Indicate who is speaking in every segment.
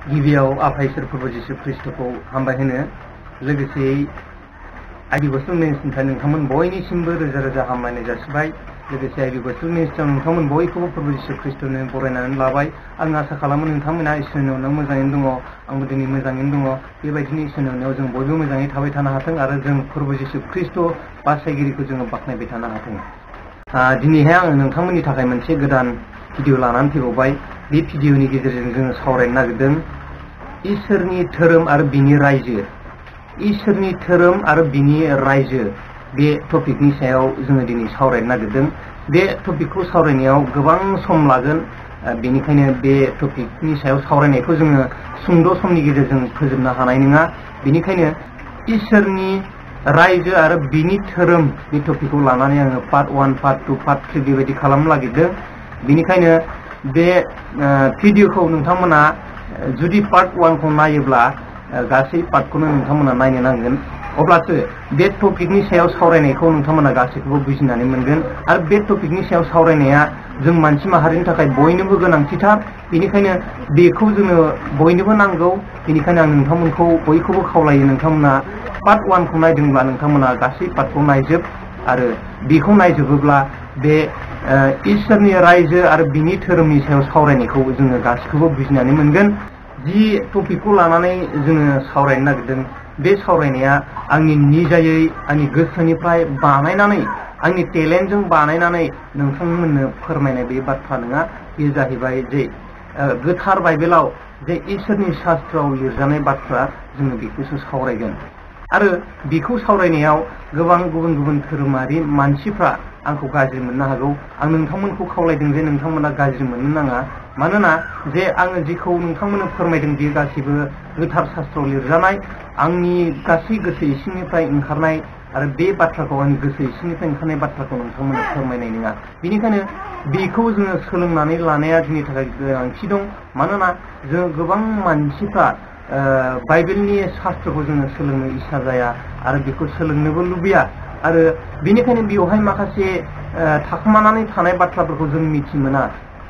Speaker 1: गिबियाव आफा इसोर प्रभु जिसु ख्रीष्टखौ हामबाय होनो लोगोसेयै आइबि गस्पेल मिनिस्ट्रिनिफ्राय नोंथांमोन बयनिसिमबो रोजा रोजा हामलायनाय जासिबाय। लोगोसे आइबि गस्पेल मिनिस्ट्रियाव नोंथांमोन बयखौबो प्रभु जिसु ख्रीष्टनो बरायनानै लाबाय। आं आसा खालामो नोंथांमोना इसोरनि अननायाव मोजाङैनो दङ, आंबो दिनै मोजाङैनो दङ। बेबायदिनो इसोरनि अननायाव जों बयबो मोजाङै थाबाय थानो हाथों आरो जों प्रभु जिसु ख्रीष्ट बासायगिरिखौ जोङो बाख्नायबाय थानो हाथों। दिनैहाय आङो नोंथांमोननि थाखाय मोनसे गोदान भिडिअ लानानै फैबावबाय। बे भिडिअनि गेजेरजों जोङो सावरायनो नागिरदों इसोरनि धोरोम आरो बिनि रायजो। इसोरनि धोरोम आरो बिनि रायजो बे टपिकनि सायाव जोङो दिनै सावरायनो नागिरदों। बे टपिकखौ सावरायनायाव गोबां सम लागोन, बेनिखायनो बे टपिकनि सायाव सावरायनायखौ जोङो सुंद' समनि गेजेरजों फोजोबनो हानाय नङा। बेनिखायनो इसोरनि रायजो आरो बिनि धोरोम बे टपिकखौ लानानै आङो पार्ट 1, पार्ट 2, पार्ट 3 बेबायदि खालामनो नागिरदों। बेनिखायनो बे भिडिअखौ नोंथांमोना जुदि पार्ट 1 खौ नायोब्ला गासै पार्टखौनो नोंथांमोना नायनो नांगोन, अब्लासो बे टपिकनि सायाव सावरायनायखौ नोंथांमोना गासैखौबो बुजिनानै मोनगोन। आरो बे टपिकनि सायाव सावरायनाया जों मानसि माहारिनि थाखाय बयनोबो गोनांथिथार। बेनिखायनो बेखौ जोङो बयनोबो नांगौ। बेनिखायनो आं नोंथांमोनखौ बयखौबो खावलायो, नोंथांमोना पार्ट 1 खौ नायदोंब्ला नोंथांमोना गासै पार्टखौ नायजोब, आरो बेखौ नायजोबोब्ला बे इसोरनि रायजो आरो बिनि धोरोमनि सायाव सावरायनायखौ जोङो गासैखौबो बुजिनानै मोनगोन। जि टपिकखौ लानानै जोङो सावरायनो नागिरदों, बे सावरायनाया आंनि निजायै आंनि गोसोनिफ्राय बानायनानै, आंनि टेलेन्टजों बानायनानै नोंथांमोननो फोरमायनाय बे बाथ्रा नङा। बेयो जाहैबाय जे गोथार बाइबेलाव जे इसोरनि शास्त्रआव लिरजानाय बाथ्रा, जोङो बेखौसो सावरायगोन। आरो बेखौ सावरायनायाव गोबां गुबुन गुबुन धोरोमारि मानसिफ्रा आंखौ गाज्रि मोननो हागौ। आं नोंथांमोनखौ खावलायदों जे नोंथांमोना गाज्रि मोननो नाङा। मानोना जे आङो जिखौ नोंथांमोननो फोरमायदों बेयो गासैबो गोथार शास्त्रआव लिरजानाय, आंनि गासै गोसो इसिंनिफ्राय ओंखारनाय, आरो बे बाथ्राखौ आंनि गोसो इसिंनिफ्राय ओंखारनाय बाथ्राखौ नोंथांमोननो फोरमायनाय नङा। बेनिखायनो बेखौ जोङो सोलोंनानै लानाया जोंनि थाखाय गोनांथि दं। मानोना जों गोबां मानसिफ्रा बाइबेलनि शास्त्रखौ जोङो सोलोंनो इस्सा जाया आरो बेखौ सोलोंनोबो लुबैया। आरो बेनिखायनो बेवहाय माखासे थाखोमानानै थानाय बाथ्राफोरखौ जों मिथि मोना।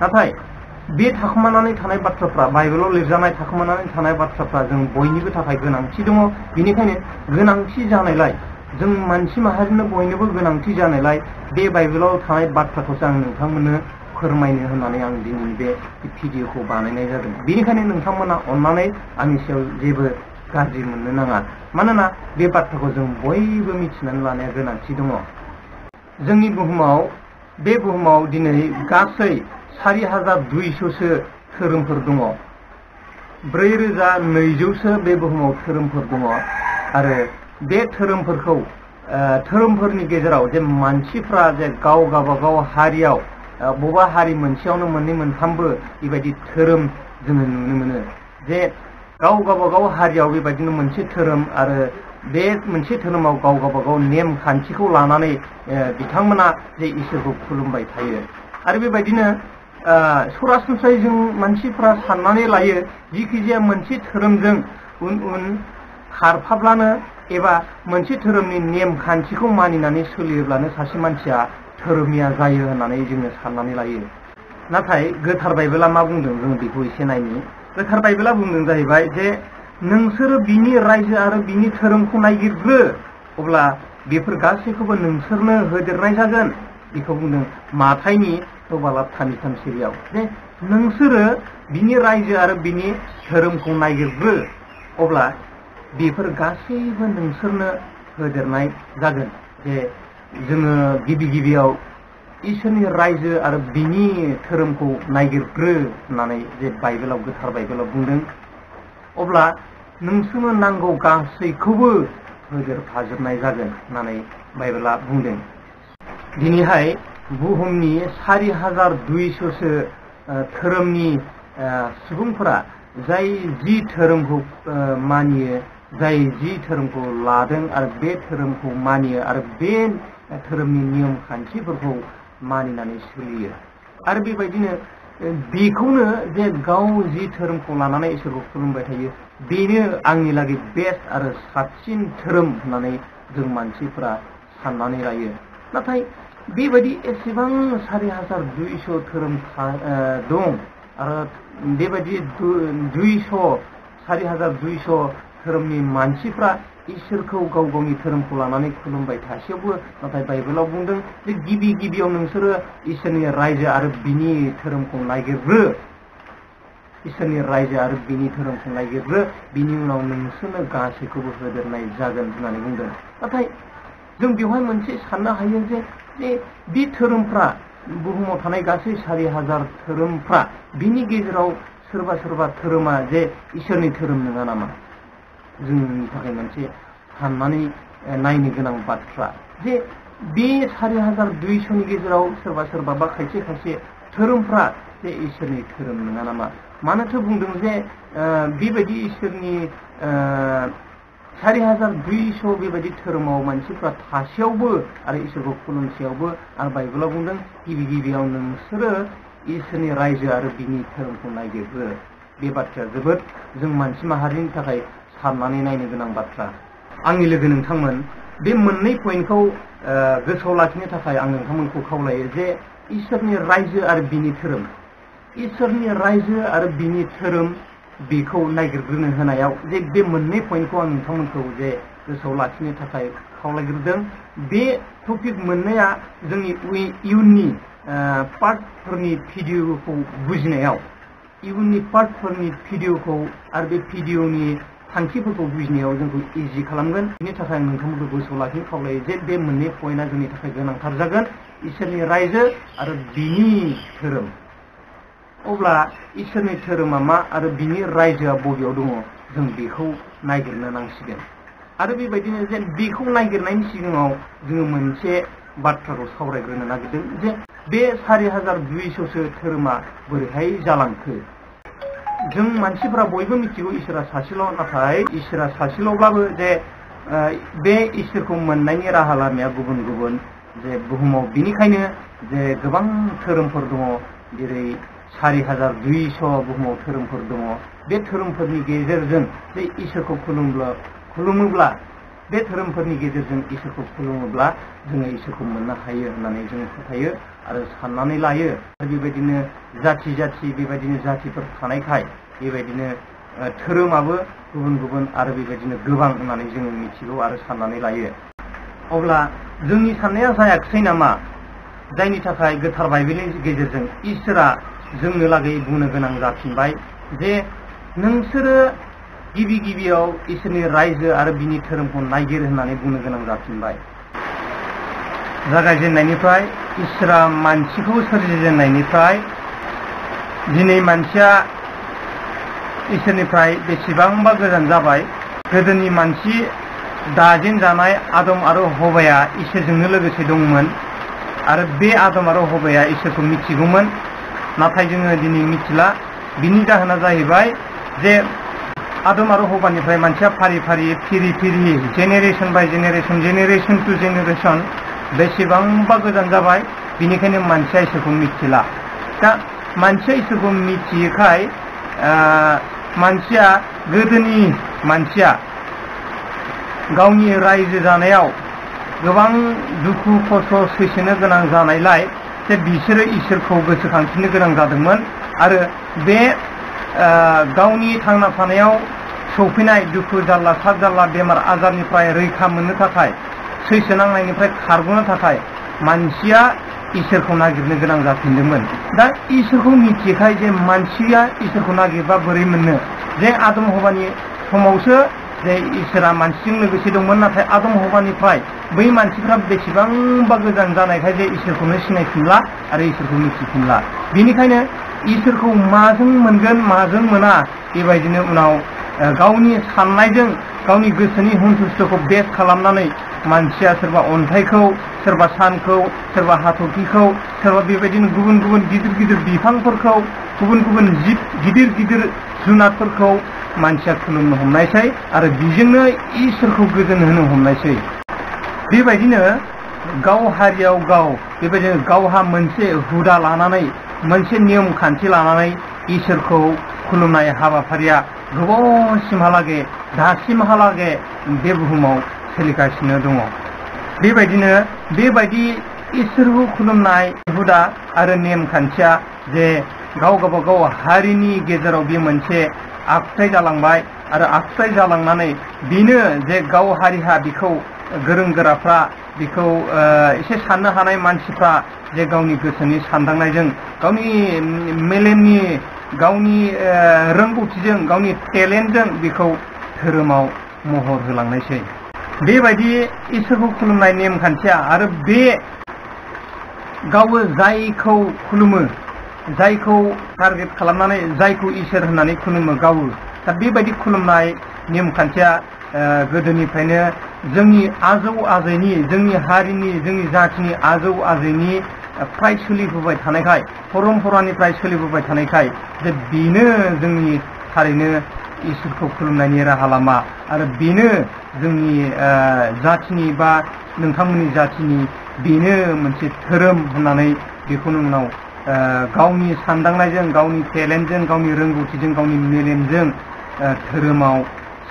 Speaker 1: नाथाय बे थाखोमानानै थानाय बाथ्राफ्रा, बाइबेलाव लिरजानाय थाखोमानानै थानाय बाथ्राफ्रा जों बयनिबो थाखाय गोनांथि दङ। बेनिखायनो गोनांथि जानायलाय, जों मानसि माहारिनो बयनोबो गोनांथि जानायलाय, बे बाइबेलाव थानाय बाथ्राखौसो आं नोंथांमोननो फोरमायनो होननानै आं दिनै बे भिडिअखौ बानायनाय जादों। बेनिखायनो नोंथांमोना अन्नानै आंनि सायाव जेबो गाज्रि मोननो नाङा। मानोना बे बाथ्राखौ जों बयबो मिथिनानै लानाया गोनांथि दङ। जोंनि बुहुमाव, बे बुहुमाव दिनै गासै 4200सो धोरोमफोर दङ। 4200सो बे बुहुमाव धोरोमफोर दङ। आरो बे धोरोमफोरनि गेजेराव जे मानसिफ्रा जे गाव गावबागाव हारियाव, बबेबा हारि मोनसेयावनो मोननै मोनथामबो बेबायदि धोरोम जोङो नुनो मोनो। जे गाव गावबागाव हारियाव बेबायदिनो मोनसे धोरोम, आरो बे मोनसे धोरोमाव गाव गावबागाव नेम खान्थिखौ लानानै बिथांमोना जे इसोरखौ खुलुमबाय थायो। आरो बेबायदिनो सरासनस्रायै जों मानसिफ्रा साननानै लायो, जिखिजाया मोनसे धोरोमजों उन उन खारफाब्लानो, एबा मोनसे धोरोमनि नेम खान्थिखौ मानिनानै सोलियोब्लानो सासे मानसिया धोरोमिया जायो होननानै जोङो साननानै लायो। नाथाय गोथार बाइबेला मा बुंदों, जों बेखौ एसे नायनि। गोथार बाइबेला बुंदों जाहैबाय जे नोंसोरो बिनि रायजो आरो बिनि धोरोमखौ नायगिरग्रो, अब्ला बेफोर गासैखौबो नोंसोरनो होदेरनाय जागोन। बेखौ बुंदों माथाइनि 4:23 सिरियाव, जे नोंसोरो बिनि रायजो आरो बिनि धोरोमखौ नायगिरग्रो, अब्ला बेफोर गासैबो नोंसोरनो होदेरनाय जागोन। जे जोङो गिबियाव इसोरनि रायजो आरो बिनि धोरोमखौ नायगिरग्रो होननानै जे बाइबेलाव, गोथार बाइबेलाव बुंदों, अब्ला नोंसोरनो नांगौ गासैखौबो होदेरफाजोबनाय जागोन होननानै बाइबेला बुंदों। दिनैहाय बुहुमनि 4200सो धोरोमनि सुबुंफोरा जाय जि धोरोमखौ मानियो, जाय जि धोरोमखौ लादों आरो बे धोरोमखौ मानियो, आरो बे धोरोमनि नियम खान्थिफोरखौ मानिनानै सोलियो। आरो बेबायदिनो बेखौनो जे गाव जि धोरोमखौ लानानै इसोरखौ खुलुमबाय थायो, बेनो आंनि लागै बेस्ट आरो साबसिन धोरोम होननानै जों मानसिफोरा साननानै लायो। नाथाय बेबायदि एसेबां 4200 धोरोम दं, आरो बेबायदि 4200 धोरोमनि मानसिफ्रा इसोरखौ गाव गावनि धोरोमखौ लानानै खुलुमबाय थासेयावबो नाथाय बाइबेलाव बुंदों जे गिबियाव नोंसोरो इसोरनि रायजो आरो बिनि धोरोमखौ नागिरग्रो, इसोरनि रायजो आरो बिनि धोरोमखौ नागिरग्रो, बिनि उनाव नोंसोरनो गासैखौबो होदेरनाय जागोन होननानै बुंदों। नाथाय जों बेवहाय मोनसे साननो हायो जे बे धोरोमफ्रा बुहुमाव थानाय गासै 4000 धोरोमफ्रा बिनि गेजेराव सोरबा धोरोमा जे इसोरनि धोरोम नङा नामा? जोंनि थाखाय मोनसे साननानै नायनो गोनां बाथ्रा जे बे 4200नि गेजेराव सोरबा बा खायसे धोरोमफ्रा जे इसोरनि धोरोम नङा नामा? मानोथो बुंदों जे बेबायदि इसोरनि 4200 बेबायदि धोरोमाव मानसिफ्रा थासेयावबो आरो इसोरखौ खुलुमसेयावबो आरो बाइबेलाव बुंदों गिबियाव नोंसोरो इसोरनि रायजो आरो बिनि धोरोमखौ नागिरग्रो। बे बाथ्राया जोबोद जों मानसि माहारिनि थाखाय साननानै नायनो गोनां बाथ्रा। आंनि लोगो नोंथांमोन, बे मोननै पइन्टखौ गोसोआव लाखिनो थाखाय आं नोंथांमोनखौ खावलायो जे इसोरनि रायजो आरो बिनि धोरोम, इसोरनि रायजो आरो बिनि धोरोम बेखौ नागिरग्रोनो होनायाव जे बे मोननै पइन्टखौ आं नोंथांमोनखौ जे गोसोआव लाखिनो थाखाय खावलायग्रोदों। बे टपिक मोननाया जोंनि इयुननि पार्टफोरनि भिडिअखौ बुजिनायाव, इयुननि पार्टफोरनि भिडिअखौ आरो बे भिडिअनि थांखिफोरखौ बुजिनायाव जोंखौ इजि खालामगोन। बिनि थाखाय आं नोंथांमोनखौ गोसोआव लाखिनो खावलायो जे बे मोननै पइन्टआ जोंनि थाखाय गोनांथार जागोन, इसोरनि रायजो आरो बिनि धोरोम। अब्ला इसोरनि धोरोमा मा आरो बिनि रायजोआ बबेयाव दङ जों बेखौ नागिरनो नांसिगोन। आरो बेबायदिनो जे बेखौ नागिरनायनि सिगाङाव जोङो मोनसे बाथ्राखौ सावरायग्रोनो नागिरदों जे बे 4200सो धोरोमा बोरैहाय जालांखो। जों मानसिफोरा बयबो मिथिगौ इसोरा सासेल', नाथाय इसोरा सासेल'ब्लाबो जे बे इसोरखौ मोननायनि राहा लामाया गुबुन गुबुन जे बुहुमाव। बिनिखायनो जे गोबां धोरोमफोर दङ, जेरै 4200 बुहुमाव धोरोमफोर दङ। बे धोरोमफोरनि गेजेरजों जे इसोरखौ खुलुमोब्ला, बे धोरोमफोरनि गेजेरजों इसोरखौ खुलुमोब्ला जोङो इसोरखौ मोननो हायो होननानै जों फोथायो आरो साननानै लायो। आरो बेबायदिनो जाथि बेबायदिनो जाथिफोर थानायखाय बेबायदिनो धोरोमाबो गुबुन गुबुन आरो बेबायदिनो गोबां होननानै जोङो मिथिगौ आरो साननानै लायो। अब्ला जोंनि साननाया जायाखिसै नामा? जायनि थाखाय गोथार बाइबेलनि गेजेरजों इसोरा जोंनो लागै बुंनो गोनां जाफिनबाय जे नोंसोरो गिबियाव इसोरनि रायजो आरो बिनि धोरोमखौ नागिर होननानै बुंनो गोनां जाफिनबाय। जागायजेननायनिफ्राय इसोरा मानसिखौ सोरजिजेननायनिफ्राय दिनै मानसिया इसोरनिफ्राय बेसेबांबा गोजान जाबाय। गोदोनि मानसि दाजेन जानाय आदम आरो हवाया इसोरजोंनो लोगोसे दंमोन आरो बे आदम आरो हवाया इसोरखौ मिथिगौमोन, नाथाय जोङो दिनै मिथिला। बिनि जाहोना जाहैबाय जे आदम आरो हवानिफ्राय मानसिया फारि फिरि जेनेरेसन बाय जेनेरेसन टु जेनेरेसन बेसेबांबा गोजान जाबाय। बिनिखायनो मानसिया इसोरखौ मिथिला। दा मानसिया इसोरखौ मिथियैखाय गोदोनि मानसिया गावनि रायजो जानायाव गोबां दुखु खस्थ' सैसोनो गोनां जानायलाय जे बिसोरो इसोरखौ गोसोखांफिननो गोनां जादोंमोन आरो बे गावनि थांना थानायाव सौफैनाय दुखु जारला सार जारला बेमार आजारनिफ्राय रैखा मोननो थाखाय, सैसो नांनायनिफ्राय खारग'नो थाखाय मानसिया इसोरखौ नागिरनो गोनां जाफिनदोंमोन। दा इसोरखौ मिथियैखाय जे मानसिया इसोरखौ नागिरबा बोरै मोननो? जे आदम हवानि समावसो जे इसोरा मानसिजों लोगोसे दंमोन, नाथाय आदम हवानिफ्राय बै मानसिफ्रा बेसेबांबा गोजान जानायखाय जे इसोरखौनो सिनायफिनला आरो इसोरखौ मिथिफिनला। बेनिखायनो इसोरखौ माजों मोनगोन माजों मोना बेबायदिनो उनाव गावनि साननायजों गावनि गोसोनि हुंथुस्थ'खौ बेस खालामनानै मानसिया सोरबा अन्थाइखौ, सोरबा सानखौ, सोरबा हाथरखिखौ, सोरबा बेबायदिनो गुबुन गिदिर बिफांफोरखौ, गुबुन जिब गिदिर जुनारफोरखौ मानसिया खुलुमनो हमनायसै आरो बेजोंनो इसोरखौ गोजोन होनो हमनायसै। बेबायदिनो गाव हारियाव बेबायदिनो गावहा मोनसे हुदा लानानै, मोनसे नियम खान्थि लानानै इसोरखौ खुलुमनाय हाबाफारिया गोबावसिमहालागै दासिमहालागै बे बुहुमाव सोलिगासिनो दङ। बेबायदि इसोरखौ खुलुमनाय हुदा आरो नेम खान्थिया जे गावबागाव हारिनि गेजेराव बे मोनसे आखुथाय जालांबाय आरो आखुथाय जालांनानै बेनो जे गाव हारिहा बेखौ गोरों गोराफ्रा बेखौ एसे साननो हानाय मानसिफ्रा जे गावनि गोसोनि सानदांनायजों गावनि मेलेमनि गावनि रोंगौथिजों गावनि टेलेन्टजों बेखौ धोरोमाव महर होलांनायसै। बेबायदि इसोरखौ खुलुमनाय नेमखान्थिया आरो बे गावो जायखौ खुलुमो जायखौ टारगेट खालामनानै जायखौ इसोर होननानै खुलुमो गावो दा बेबायदि खुलुमनाय नेमखान्थिया गोदोनिफ्रायनो जोंनि आजौ आजैनि जोंनि हारिनि जोंनि जाथिनि आजौ आजैनि फ्राय सोलिबोबाय थानायखाय परम्परानिफ्राय सोलिबोबाय थानायखाय जे बेनो जोंनि थारैनो इसोरखौ खुलुमनायनि राहा लामा आरो बेनो जोंनि जाथिनि बा नोंथांमोननि जाथिनि बेनो मोनसे धोरोम होननानै बेखौनो उनाव गावनि सानदांनायजों गावनि टेलेन्टजों गावनि रोंगौथिजों गावनि मेलेमजों धोरोमाव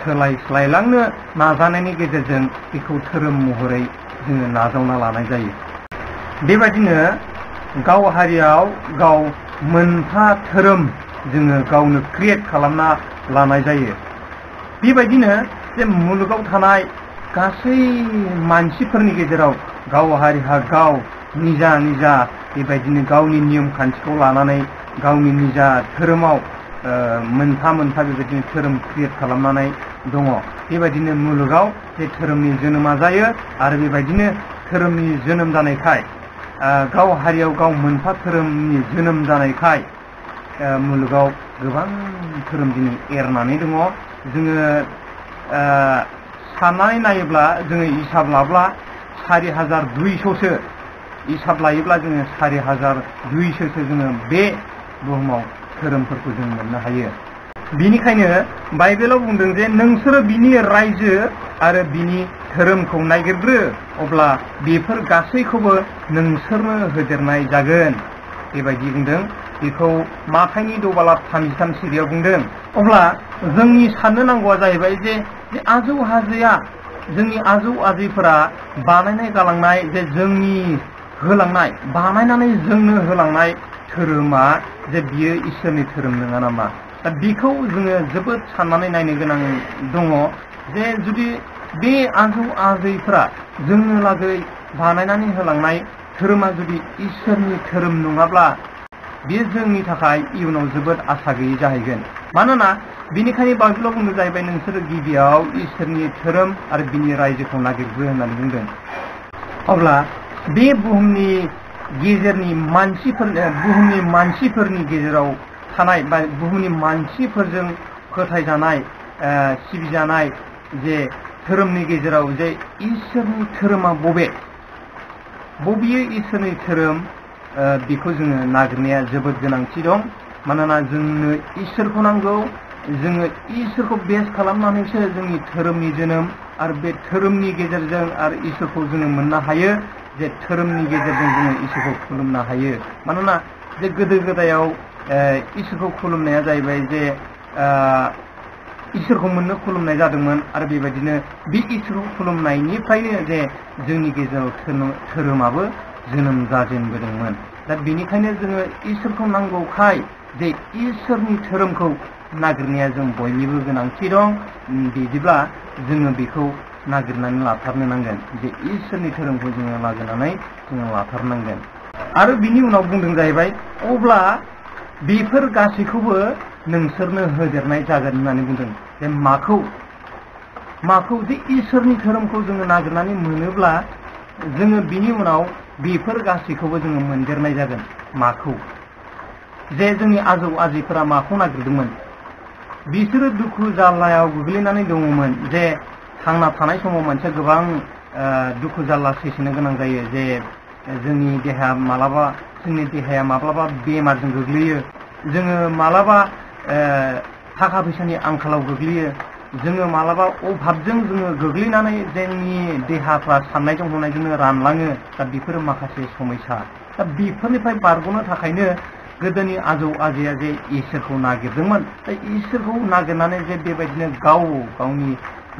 Speaker 1: सोलायस्लायलांनो नाजानायनि गेजेरजों बेखौ धोरोम महरै जोङो नाजावना लानाय जायो। बेबायदिनो गाव हारियाव गाव मोनफा धोरोम जोङो गावनो क्रियेट खालामना लानाय जायो। बेबायदिनो जे मुलुगाव थानाय गासै मानसिफोरनि गेजेराव गाव हारिहा गाव निजा निजा बेबायदिनो गावनि नियम खान्थिखौ लानानै गावनि निजा धोरोमाव मोनफा मोनफा बेबायदिनो धोरोम क्रियेट खालामनानै दङ। बेबायदिनो मुलुगाव जे धोरोमनि जोनोमा जायो आरो बेबायदिनो धोरोमनि जोनोम जानायखाय गाव हारियाव गाव मोनफा धोरोमनि जोनोम जानायखाय मुलुगाव गोबां धोरोम दिनै एरनानै दङ। जोङो साननानै नायोब्ला जोङो हिसाब लाब्ला 4200सो हिसाब लायोब्ला जोङो 4200सो जोङो बे बुहुमाव धोरोमफोरखौ जों मोननो हायो। बिनिखायनो बाइबेलाव बुंदों जे नोंसोरो बिनि रायजो आरो बिनि धोरोमखौ नागिरग्रो अब्ला बेफोर गासैखौबो नोंसोरनो होदेरनाय जागोन बेबायदि बुंदों। बेखौ माथाइनि 2:33 सिरियाव बुंदों। अब्ला जोंनि साननो नांगौआ जाहैबाय जे आजौ आजैया जोंनि आजौ आजैफोरा बानायनाय गालांनाय जे जोंनि होलांनाय बानायनानै जोंनो होलांनाय धोरोमा जे बियो इसोरनि धोरोम नङा नामा? दा बेखौ जोङो जोबोद साननानै नायनो गोनां दङ जे जुदि बे आजौ आजैफोरा जोंनो लागै बानायनानै होलांनाय धोरोमा जुदि इसोरनि धोरोम नङाब्ला बेयो जोंनि थाखाय इयुनाव जोबोद आसा गैयै जाहैगोन। मानोना बिनिखायनो बाइबेलाव बुंनो जाहैबाय नोंसोरो गिबियाव इसोरनि धोरोम आरो बिनि रायजोखौ नागिरग्रो होननानै बुंदों। अब्ला बे बुहुमनि गेजेरनि बुहुमनि मानसिफोरनि गेजेराव थानाय बा बुहुमनि मानसिफोरजों फोथायजानाय सिबिजानाय जे धोरोमनि गेजेराव जे इसोरनि धोरोमा बबेयो इसोरनि धोरोम बेखौ जोङो नागिरनाया जोबोद गोनांथि दं। मानोना जोंनो इसोरखौ नांगौ। जोङो इसोरखौ बेस खालामनानैसो जोंनि धोरोमनि जोनोम आरो बे धोरोमनि गेजेरजों आरो इसोरखौ जोङो मोननो हायो जे धोरोमनि गेजेरजों जोङो इसोरखौ खुलुमनो हायो। मानोना जे गोदो गोदायाव इसोरखौ खुलुमनाया जाहैबाय जे इसोरखौ मोननो खुलुमनाय जादोंमोन आरो बेबायदिनो बे इसोरखौ खुलुमनायनिफ्रायनो जे जोंनि गेजेराव धोरोमाबो जोनोम जाजेनबोदोंमोन। दा बेनिखायनो जोङो इसोरखौ नांगौखाय जे इसोरनि धोरोमखौ नागिरनाया जों बयनिबो गोनांथि दं। बिदिब्ला जोङो बेखौ नागिरनानै लाथारनो नांगोन जे इसोरनि धोरोमखौ जोङो नागिरनानै जोङो लाथारनांगोन। आरो बिनि उनाव बुंदों जाहैबाय अब्ला बेफोर गासैखौबो नोंसोरनो होदेरनाय जागोन होननानै बुंदों। जे माखौ जे इसोरनि धोरोमखौ जोङो नागिरनानै मोनोब्ला जोङो बिनि उनाव बेफोर गासैखौबो जोङो मोनदेरनाय जागोन। माखौ जे जोंनि आजौ आजैफोरा माखौ नागिरदोंमोन? बिसोरो दुखु जारलायाव गोग्लैनानै दङमोन जे थांना थानाय समाव मानसिया गोबां दुखु जारला सैसोनो गोनां जायो। जे जोंनि देहाया माब्लाबा बेमारजों गोग्लैयो। जोङो माब्लाबा थाखा फैसानि आंखालाव गोग्लैयो। जोङो माब्लाबा अभाबजों जोङो गोग्लैनानै जोंनि देहाफ्रा साननायजों हनायजोंनो रानलाङो। दा बेफोरो माखासे समयसा। दा बेफोरनिफ्राय बारग'नो थाखायनो गोदोनि आजौ आजैया जे इसोरखौ नागिरदोंमोन। दा इसोरखौ नागिरनानै जे बेबायदिनो गावनि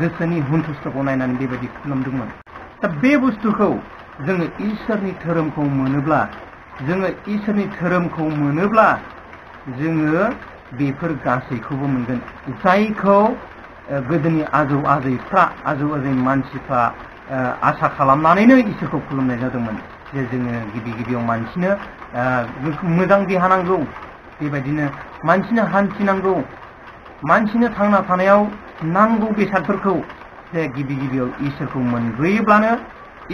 Speaker 1: गोसोनि हुन्थुस्थ'खौ नायनानै बेबायदि खुलुमदोंमोन। दा बे बुस्थुखौ जोङो इसोरनि धोरोमखौ मोनोब्ला जोङो बेफोर गासैखौबो मोनगोन जायखौ गोदोनि आजौ आजै मानसिफ्रा आसा खालामनानैनो इसोरखौ खुलुमनाय जादोंमोन जे जोङो गिबियाव मानसिनो मोजां देहा नांगौ, बेबायदिनो मानसिनो हान्थिनांगौ, मानसिनो थांना थानायाव नांगौ बेसादफोरखौ जे गिबियाव इसोरखौ मोनग्रोयोब्लानो,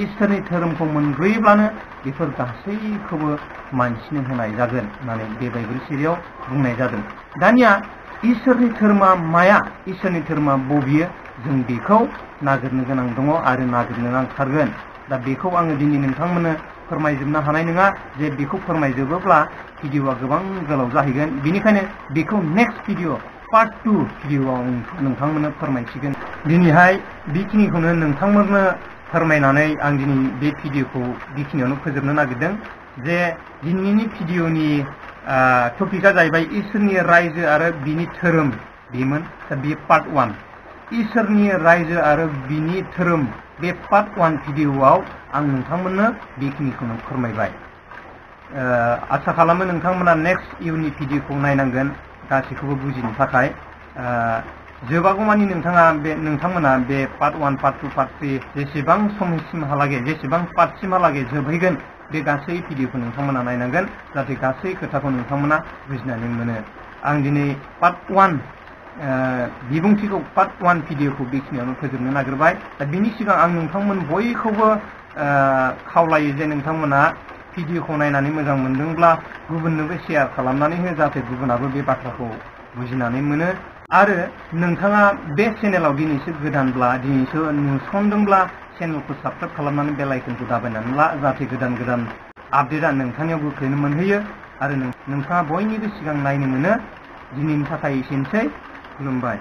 Speaker 1: इसोरनि धोरोमखौ मोनग्रोयोब्लानो बेफोर गासैखौबो मानसिनो होनाय जागोन होननानै बे बाइबेल सिरियाव बुंनाय जादों। दानिया इसोरनि धोरोमा माया, इसोरनि धोरोमा बबेयो, जों बेखौ नागिरनो गोनां दङ आरो नागिरनो नांथारगोन। दा बेखौ आङो दिनै नोंथांमोननो फोरमायजोबनो हानाय नङा, जे बेखौ फोरमायजोबोब्ला भिडिअआ गोबां गोलाव जाहैगोन। बेनिखायनो बेखौ नेक्स्ट भिडिअ पार्ट 2 भिडिअआव नोंथांमोननो फोरमायसिगोन। दिनैहाय बेखिनिखौनो नोंथांमोननो फोरमायनानै आं दिनै बे भिडिअखौ बेखिनियावनो फोजोबनो नागिरदों। जे दिनैनि भिडिअनि टपिकआ जाहैबाय इसोरनि रायजो आरो बिनि धोरोम, बेमोन। दा बे पार्ट 1 इसोरनि रायजो आरो बिनि धोरोम, बे पार्ट 1 भिडिअआव आं नोंथांमोननो बेखिनिखौनो फोरमायबाय। आसा खालामो नोंथांमोना नेक्स्ट इयुननि भिडिअखौ नायनांगोन गासैखौबो बुजिनो थाखाय। जोबागौमानि नोंथांमोना बे पार्ट 1 पार्ट 2 पार्ट 3 जेसेबां समसिमहालागै, जेसेबां पार्टसिमहालागै जोबहैगोन बे गासै भिडिअखौ नोंथांमोना नायनांगोन, जाहाथे गासै खोथाखौ नोंथांमोना बुजिनानै मोनो। आं दिनै पार्ट 1 बिबुंथिखौ पार्ट 1 भिडिअखौ बेखिनियावनो फोजोबनो नागिरबाय। दा बिनि सिगां आं नोंथांमोन बयखौबो खावलायो जे नोंथांमोना भिडिअखौ नायनानै मोजां मोनदोंब्ला गुबुननोबो शेयार खालामनानै हो, जाहाथे गुबुनाबो बे बाथ्राखौ बुजिनानै मोनो। आरो नोंथाङा बे चेनेलाव दिनैसो गोदानब्ला, दिनैसो नुसनदोंब्ला चेनेलखौ साबस्क्राइब खालामनानै बेल आइकनखौ दाबायनानै ला, जाहाथे गोदान आपडेटआ नोंथांनियाव गोख्रैनो मोनहैयो आरो नोंथाङा बयनिबो सिगां नायनो मोनो। दिनैनि थाखाय एसेनोसै, खुलुमबाय।